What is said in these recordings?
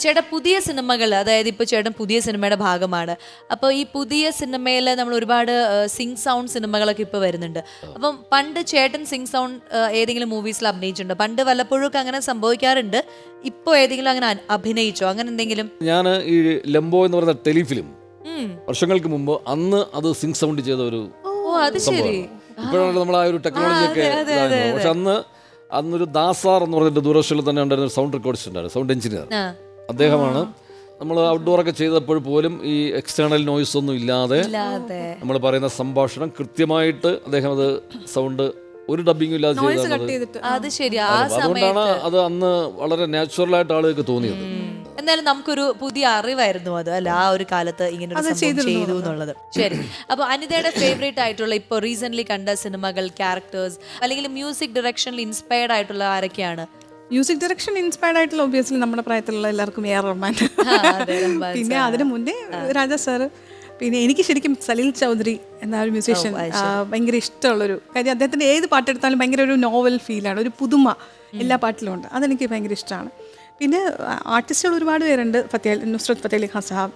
ചേട്ടാ പുതിയ സിനിമകൾ, അതായത് ഇപ്പോൾ ചേട്ടൻ പുതിയ സിനിമയുടെ ഭാഗമാണ്. അപ്പോൾ ഈ പുതിയ സിനിമയിൽ നമ്മൾ ഒരുപാട് സിംഗ് സൗണ്ട് സിനിമകളൊക്കെ ഇപ്പോൾ വരുന്നുണ്ട്. അപ്പം പണ്ട് ചേട്ടൻ സിംഗ് സൗണ്ട് ഏതെങ്കിലും മൂവീസിൽ അഭിനയിച്ചിട്ടുണ്ടോ? പണ്ട് വല്ലപ്പോഴും അങ്ങനെ സംഭവിക്കാറുണ്ട്. ഇപ്പോൾ ഏതെങ്കിലും അങ്ങനെ അഭിനയിച്ചോ, അങ്ങനെ എന്തെങ്കിലും? ഞാൻ ഈ ലംബോ എന്ന് പറയുന്ന ടെലിഫിലിം വർഷങ്ങൾക്ക് മുമ്പ് അന്ന് അത് സിംഗ് സൗണ്ട് ചെയ്ത ഒരു ഇപ്പോഴാണ് നമ്മൾ ആ ഒരു ടെക്നോളജി ഒക്കെ ഇതായിരുന്നു. പക്ഷെ അന്നൊരു ദാസാർ എന്ന് പറഞ്ഞിട്ട് ദൂരദർശനിൽ തന്നെ ഉണ്ടായിരുന്ന സൗണ്ട് റെക്കോർഡിസ്റ്റ് ഉണ്ടായിരുന്നു, സൗണ്ട് എഞ്ചിനീയർ. അദ്ദേഹമാണ് നമ്മൾ ഔട്ട്ഡോർ ഒക്കെ ചെയ്തപ്പോൾ പോലും ഈ എക്സ്റ്റേണൽ നോയ്സ് ഒന്നും ഇല്ലാതെ നമ്മൾ പറയുന്ന സംഭാഷണം കൃത്യമായിട്ട് അദ്ദേഹം അത് സൗണ്ട് ഒരു ഡബിങ്ങും ഇല്ലാതെ ചെയ്തത്. അതുകൊണ്ടാണ് അത് അന്ന് വളരെ നാച്ചുറലായിട്ട് ആളുകൾക്ക് തോന്നിയത്. എന്നാലും നമുക്കൊരു പുതിയ അറിവായിരുന്നു അത്, അല്ല ആ ഒരു കാലത്ത് ഇങ്ങനെ ചെയ്തു എന്നുള്ളത്. ശരി, അപ്പൊ അനിതയുടെ ഫേവറേറ്റ് ആയിട്ടുള്ള ഇപ്പൊ റീസെന്റ് കണ്ട സിനിമകൾ, ക്യാരക്ടേഴ്സ്, അല്ലെങ്കിൽ മ്യൂസിക് ഡയറക്ഷനിൽ ഇൻസ്പയർഡ് ആയിട്ടുള്ള ആരൊക്കെയാണ്? മ്യൂസിക് ഡയറക്ഷൻ ഇൻസ്പയർഡ് ആയിട്ടുള്ള ഒബ്വിയസ്ലി നമ്മുടെ പ്രായത്തിലുള്ള എല്ലാവർക്കും എ ആർ റഹ്മാൻ. പിന്നെ അതിന് മുന്നേ രാജാ സാറ്. പിന്നെ എനിക്ക് ശരിക്കും സലീൽ ചൗധരി എന്ന ഒരു മ്യൂസീഷ്യൻ ഭയങ്കര ഇഷ്ടമുള്ളൊരു കാര്യം. അദ്ദേഹത്തിൻ്റെ ഏത് പാട്ടെടുത്താലും ഭയങ്കര ഒരു നോവൽ ഫീലാണ്, ഒരു പുതുമ എല്ലാ പാട്ടിലും ഉണ്ട്. അതെനിക്ക് ഭയങ്കര ഇഷ്ടമാണ്. പിന്നെ ആർട്ടിസ്റ്റുകൾ ഒരുപാട് പേരുണ്ട്. നുസ്രത് ഫത്തേ അലി ഖാൻ സാഹബ്,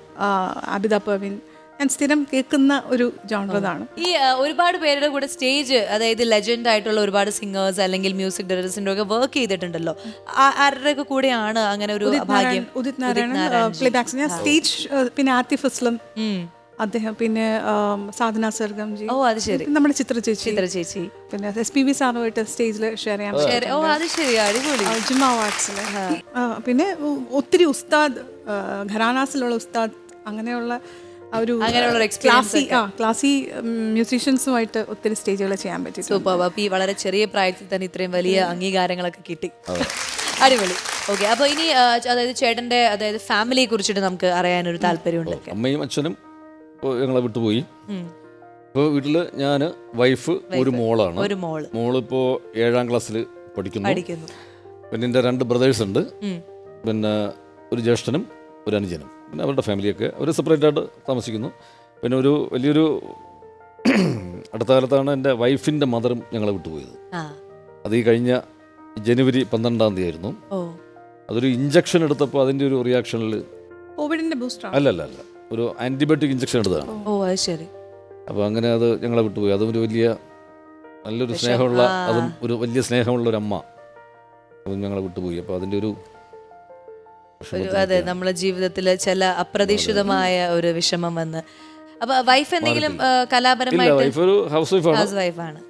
ആബിദ പർവീൻ. ഞാൻ സ്ഥിരം കേൾക്കുന്ന ഒരു ജോണറാണ്. ഈ ഒരുപാട് പേരുടെ കൂടെ സ്റ്റേജ്, അതായത് ലെജൻഡ് ആയിട്ടുള്ള ഒരുപാട് സിംഗേഴ്സ് അല്ലെങ്കിൽ മ്യൂസിക് ഡയറക്ടേഴ്സിന്റെ ഒക്കെ വർക്ക് ചെയ്തിട്ടുണ്ടല്ലോ. ആരുടെയൊക്കെ കൂടെയാണ് അങ്ങനെ ഒരു ഭാഗ്യം? ഉദിത് നാരായണൻ പ്ലേബാക്സ്. ഞാൻ സ്റ്റേജ്, പിന്നെ ആതിഫ് അസ്ലം അദ്ദേഹം, പിന്നെ സാധന സർഗംജി, നമ്മുടെ ചിത്ര ചേച്ചി, പിന്നെ SPB സാറുമായിട്ട് സ്റ്റേജിൽ ഷെയർ ചെയ്യാൻ, ജിമ്മ അവാർഡ്സില്. പിന്നെ ഒത്തിരി ഉസ്താദ്, ഘരാനാസിലുള്ള ഉസ്താദ്, അങ്ങനെയുള്ള ഒരു ക്ലാസി മ്യൂസീഷ്യൻസുമായിട്ട് ഒത്തിരി സ്റ്റേജുകൾ ചെയ്യാൻ പറ്റി. സൂപ്പർ. അപ്പോൾ ഈ വളരെ ചെറിയ പ്രായത്തിൽ തന്നെ ഇത്രയും വലിയ അംഗീകാരങ്ങളൊക്കെ കിട്ടി. അടിപൊളി. ഓക്കെ, അപ്പോൾ ഇനി അതായത് ചേട്ടന്റെ അതായത് ഫാമിലിയെ കുറിച്ചിട്ട് നമുക്ക് അറിയാനൊരു താല്പര്യമുണ്ട്. അമ്മയും അച്ഛനും ഞങ്ങളെ വിട്ടുപോയി. ഇപ്പോൾ വീട്ടിൽ ഞാൻ, വൈഫ്, ഒരു മോളാണ്. മോളിപ്പോൾ 7ാം ക്ലാസ്സിൽ പഠിക്കുന്നു. പിന്നെ എൻ്റെ 2 ബ്രദേഴ്സ് ഉണ്ട്. പിന്നെ ഒരു ജ്യേഷ്ഠനും ഒരു അനുജനും. പിന്നെ അവരുടെ ഫാമിലിയൊക്കെ അവർ സെപ്പറേറ്റ് ആയിട്ട് താമസിക്കുന്നു. പിന്നെ ഒരു വലിയൊരു അടുത്ത കാലത്താണ് എൻ്റെ വൈഫിൻ്റെ മദറും ഞങ്ങളെ വിട്ടുപോയത്. അത് ഈ കഴിഞ്ഞ ജനുവരി 12-ാം തീയതി ആയിരുന്നു. അതൊരു ഇഞ്ചക്ഷൻ എടുത്തപ്പോൾ അതിൻ്റെ ഒരു റിയാക്ഷനിൽ കോവിഡിന്റെ ബൂസ്റ്റർ അല്ല ഒരു ആന്റിബയോട്ടിക് ഇഞ്ചക്ഷൻ എടുത്തതാണ്. അപ്പോൾ അങ്ങനെ അത് ഞങ്ങളെ വിട്ടുപോയി. അതും ഒരു വലിയ നല്ലൊരു സ്നേഹമുള്ള, അതും ഒരു വലിയ സ്നേഹമുള്ള ഒരു അമ്മ, അതും ഞങ്ങളെ വിട്ടുപോയി. അപ്പോൾ അതിൻ്റെ ഒരു അതെ, നമ്മുടെ ജീവിതത്തിൽ ചില അപ്രതീക്ഷിതമായ ഒരു വിഷമം വന്ന്. അപ്പൊ വൈഫ് എന്തെങ്കിലും കലാപരമായിട്ട്? ഹൗസ് വൈഫാണ്.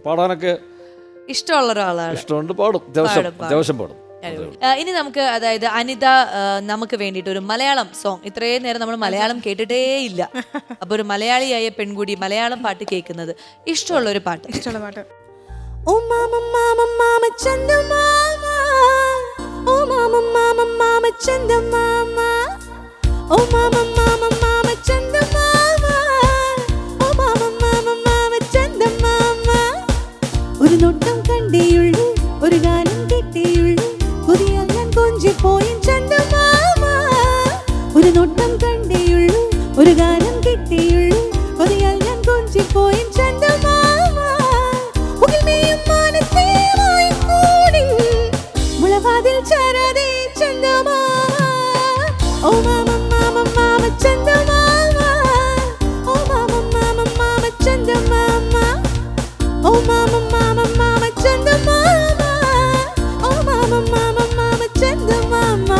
പാടാനൊക്കെ ഇഷ്ടമുള്ള ഒരാളാണ്. ഇഷ്ടമുണ്ട്, പാടും, അത്യാവശ്യം പാടും. ഇനി നമുക്ക് അതായത് അനിത നമുക്ക് വേണ്ടിയിട്ട് ഒരു മലയാളം സോങ്, ഇത്രയും നേരം നമ്മൾ മലയാളം കേട്ടിട്ടേ ഇല്ല. അപ്പൊ ഒരു മലയാളിയായ പെൺകുടി മലയാളം പാട്ട് കേൾക്കുന്നത് ഇഷ്ടമുള്ള ഒരു പാട്ട്. ഇഷ്ടമുള്ള പാട്ട് ഓ മാമ മാമ മാമ ചന്ദമാമ, ഓ മാമ മാമ മാമ ചന്ദമാമ, ഓ മാമ മാമ മാമ ചന്ദമാമ, ഓ മാമ മാമ മാമ ചന്ദമാമ. ഒരു നോട്ടം കണ്ടേയുള്ളൂ, ഒരു ഗാനം കേട്ടേയുള്ളൂ, പുതിയാൽ ഞാൻ കൊഞ്ചിപ്പോയി ചന്ദമാമ. ഒരു നോട്ടം കണ്ടേയുള്ളൂ, ഒരു ഗാനം കേട്ടേയുള്ളൂ, പുതിയാൽ ഞാൻ കൊഞ്ചിപ്പോയി ചന്ദമാമ. മുളവാതിൽ ചാരാതെ ചന്ദമാമ, ഓ മാമ മാമ മാമ ചന്ദമാമ, ഓ മാമ മാമ മാമ ചന്ദമാമ, ഓ മാമ മാമ മാമ ചന്ദമാമ, ഓ മാമ മാമ മാമ ചന്ദമാമ.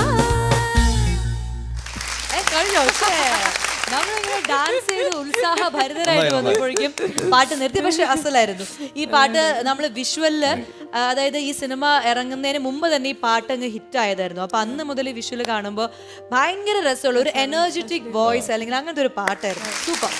നമ്മളിങ്ങനെ ഡാൻസ് ചെയ്ത് ഉത്സാഹഭരിതരായിട്ട് വന്നപ്പോഴേക്കും പാട്ട് നിർത്തി. പക്ഷെ അസലായിരുന്നു ഈ പാട്ട്. നമ്മൾ വിഷ്വലില്, അതായത് ഈ സിനിമ ഇറങ്ങുന്നതിന് മുമ്പ് തന്നെ ഈ പാട്ട് അങ്ങ് ഹിറ്റ് ആയതായിരുന്നു. അപ്പൊ അന്ന് മുതൽ ഈ വിഷ്വല് കാണുമ്പോൾ ഭയങ്കര രസമുള്ള ഒരു എനർജറ്റിക് വോയിസ്, അല്ലെങ്കിൽ അങ്ങനത്തെ ഒരു പാട്ടായിരുന്നു. സൂപ്പർ.